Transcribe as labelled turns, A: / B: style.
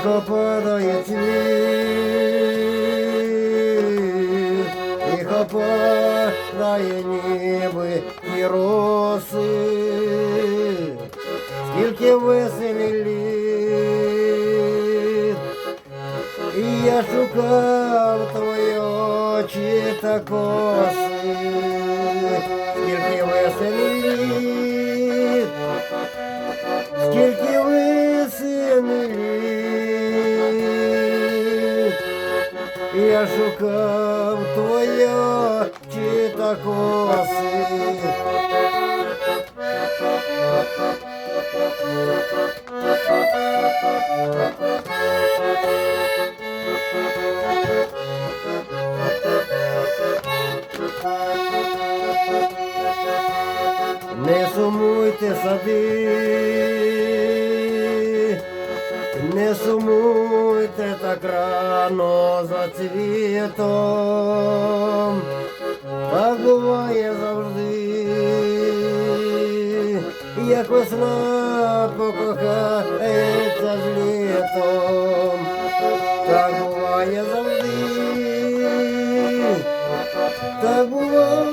A: тихо падає цвіт, тихо падає ніби і роси, скільки веселі літ, і я шукав твої очі та коси, скільки веселі літ, скільки веселі літ, я шукав твої очі та коси. Не сумуйте, сади, не сумуйте так рано за цвітом, так буває завжди, як весна покохається з літом, так буває завжди, так буває.